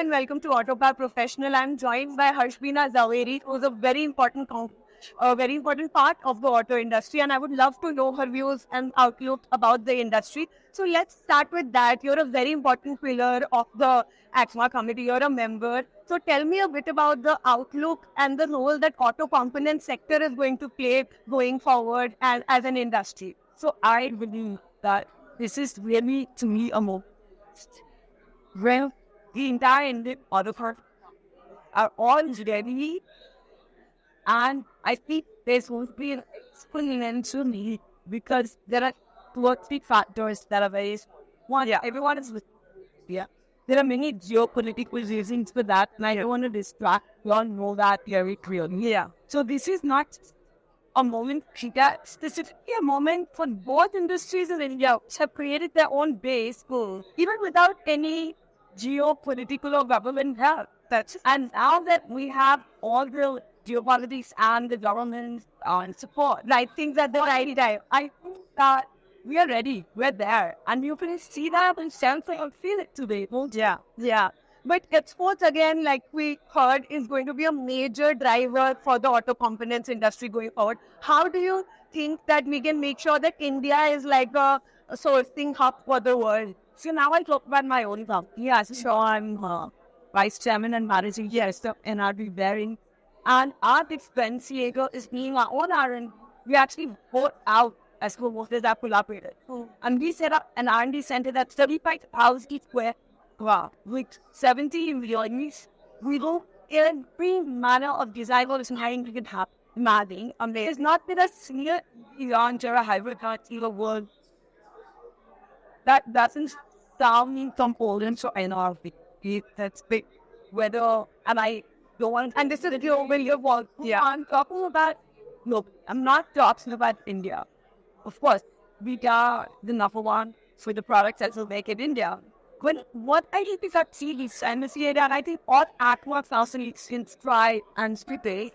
and welcome to Autopar Professional. I'm joined by Harshbina Zaweri, who's a very important part of the auto industry, and I would love to know her views and outlook about the industry. So let's start with that. You're a very important pillar of the ACMA committee. You're a member. So tell me a bit about the outlook and the role that auto component sector is going to play going forward and as an industry. So I believe that this is really, to me, a moment where the entire Indian auto firms are all ready, and I think there's going to be an exponential need because there are two or three factors that are very. One, everyone is with. Yeah, there are many geopolitical reasons for that, and I don't want to distract. We all know that very clearly. Yeah. So this is not a moment that specifically a moment for both industries in India which have created their own base, even without any geopolitical or government help. And now that we have all the geopolitics and the government support, Right, things at the right time. I think that we are ready. We're there. And you can see that and sense it and feel it today. Yeah. But exports, again, like we heard, is going to be a major driver for the auto components industry going forward. How do you think that we can make sure that India is like a sourcing hub for the world? So now I talk about my own company. Yeah, so I'm vice chairman and managing director of NRB Bearing. And our differentiator is being our own R&D. We actually bought out as co-workers are collaborated. And we set up an R&D center that's 35,000 square with 70 employees. We do every manner of design or design we can have. Imagine, there's not been a single launch or a hybrid car in the world that doesn't sound components or NRV. That's big. Whether, and I don't want, and this is global, I'm talking about, look, I'm not talking about India. Of course, we are the number one for the products that will make in India. But what I think is that and I think all Aqua facilities try and split,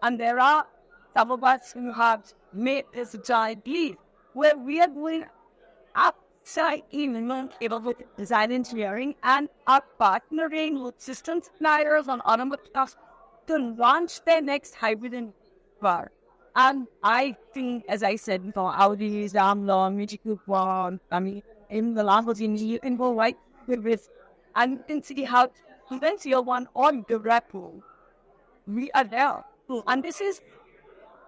and there are some of us who have made this giant leap where we are going outside even able with design engineering and are partnering with system suppliers on automotive to launch their next hybrid car. And I think, as I said before, Audi, Daimler, Miji Cooper, in the Lamborghini, you can go right with, and you can see how even tier one on the Repo, we are there. And this is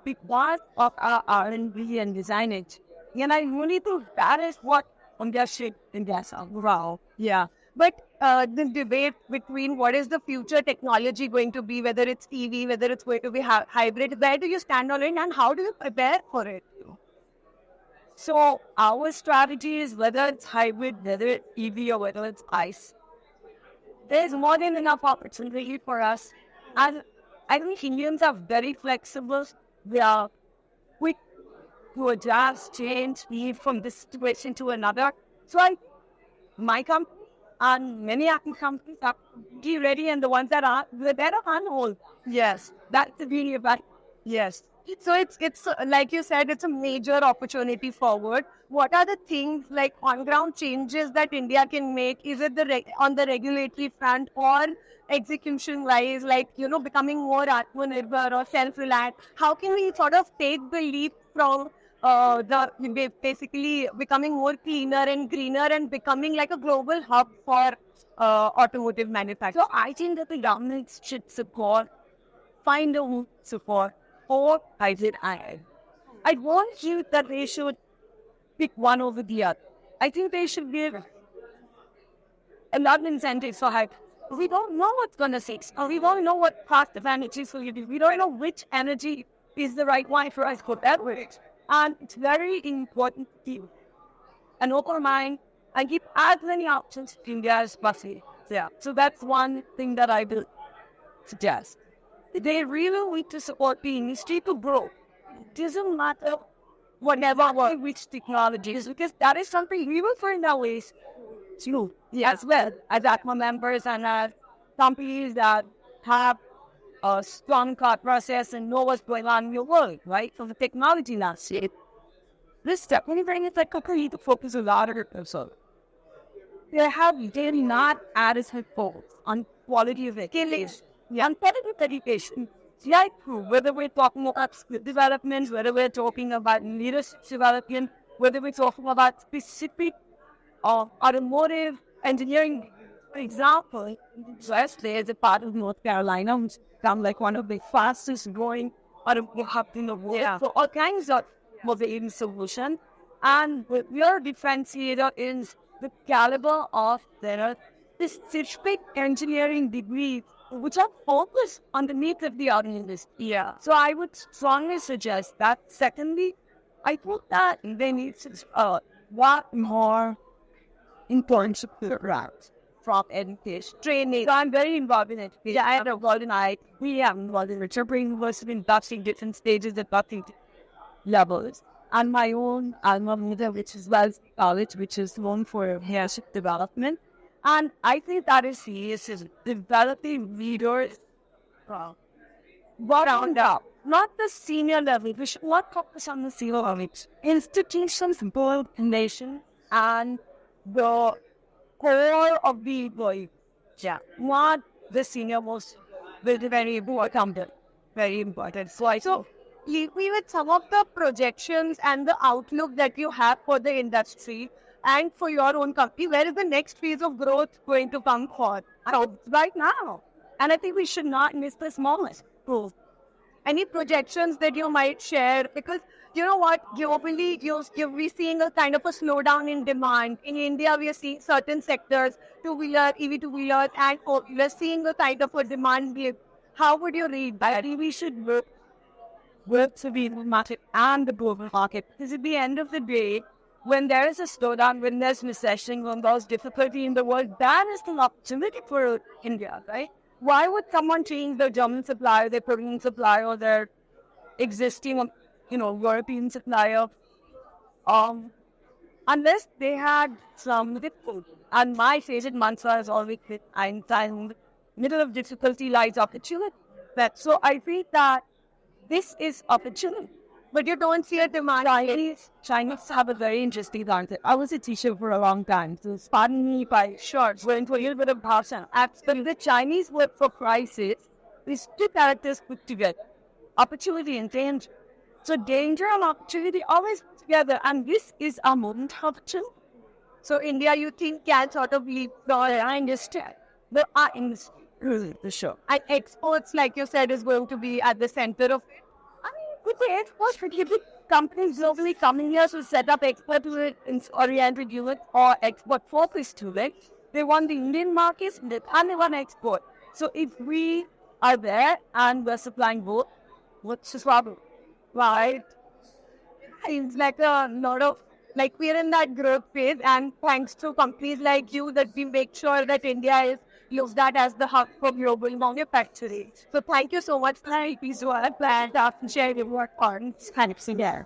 big part of our R&D and design it. And I really think that is what on their shit in their sound. Wow. Yeah. But the debate between what is the future technology going to be, whether it's EV, whether it's going to be hybrid, where do you stand on it and how do you prepare for it? So our strategy is whether it's hybrid, whether it's EV or whether it's ICE. There's more than enough opportunity for us. And I think Indians are very flexible. We are quick to adjust, change, leave from this situation to another. So my company and many other companies are ready, and the ones that are, they're better on hold. Yes. That's the beauty of that. Yes. So it's like you said, it's a major opportunity forward. What are the things like on-ground changes that India can make? Is it on the regulatory front or execution-wise, like, becoming more Atmanirbhar or self-reliant? How can we sort of take the leap from basically becoming more cleaner and greener and becoming like a global hub for automotive manufacturing? So I think that the government should find a way support for hybrid iron. I want you that they should pick one over the other. I think they should give a lot of incentives for hybrid. We don't know what's going to fix. We don't know what cost advantages will give. We don't know which energy is the right one for us to put that with. And it's very important to keep an open mind and keep as many options in India as possible. Yeah. So that's one thing that I will suggest. They really need to support the industry to grow. It doesn't matter which technologies, because that is something we will find our ways to as well as ACMA members and as companies that have a strong thought process and know what's going on in your world, right? So the technology landscape. This definitely brings like a need to focus a lot on yourself. they're not adequate focus on quality of education, on quality of education. Yeah, true. Whether we're talking about skill development, whether we're talking about leadership development, whether we're talking about specific automotive engineering, for example, US is a part of North Carolina, which has become like one of the fastest growing automotive hubs in the world. Yeah. So all kinds of mobility solutions. And your differentiator is the caliber of their specific engineering degrees, which are focused on the needs of the auto industry. Yeah. So I would strongly suggest that. Secondly, I think that they need to work more in terms of routes from education. Training. So I'm very involved in education. Yeah, I am involved in IT. We are involved in Richard University in different stages at different levels. And my own alma mater, which is Wellesley College, which is known for leadership development. And I think that is serious, is developing leaders bottom up, not the senior level. We should not focus on the senior level. Institutions build nations and the core of the employee. Yeah, not the senior most, very important. Very important. So leave me with some of the projections and the outlook that you have for the industry and for your own company. Where is the next phase of growth going to come for? Right now. And I think we should not miss the smallest growth. Any projections that you might share? Because you know what, globally, we're seeing a kind of a slowdown in demand. In India, we are seeing certain sectors, two-wheeler, EV two-wheelers, and we're seeing a kind of a demand dip. How would you read that? I think we should work to be the market and the global market. Because at the end of the day, when there is a slowdown, when there's recession, when there's difficulty in the world, that is an opportunity for India, right? Why would someone change their German supplier, their Korean supplier, or their existing, European supplier, unless they had some difficulty? And my favorite mantra has always been Einstein: middle of difficulty lies opportunity. So I think that this is opportunity. But you don't see a demand. Chinese have a very interesting answer. I was a teacher for a long time, so pardon me if I went to a little bit of bhashan. But the Chinese word for crisis is two characters put together: opportunity and danger. So danger and opportunity always put together, and this is a moment of opportunity. So India, you think, can sort of leap the industry, the art industry, the show. And exports, like you said, is going to be at the center of it. With the exports, particularly companies globally coming here to set up export-oriented units or export-focused units, they want the Indian markets and they want export. So if we are there and we're supplying both, what's the problem? Right? It's like a lot of, we're in that growth phase, and thanks to companies like you that we make sure that India is looked at as the hub for global manufacturing. So thank you so much for your episode and sharing your work on. Thanks again.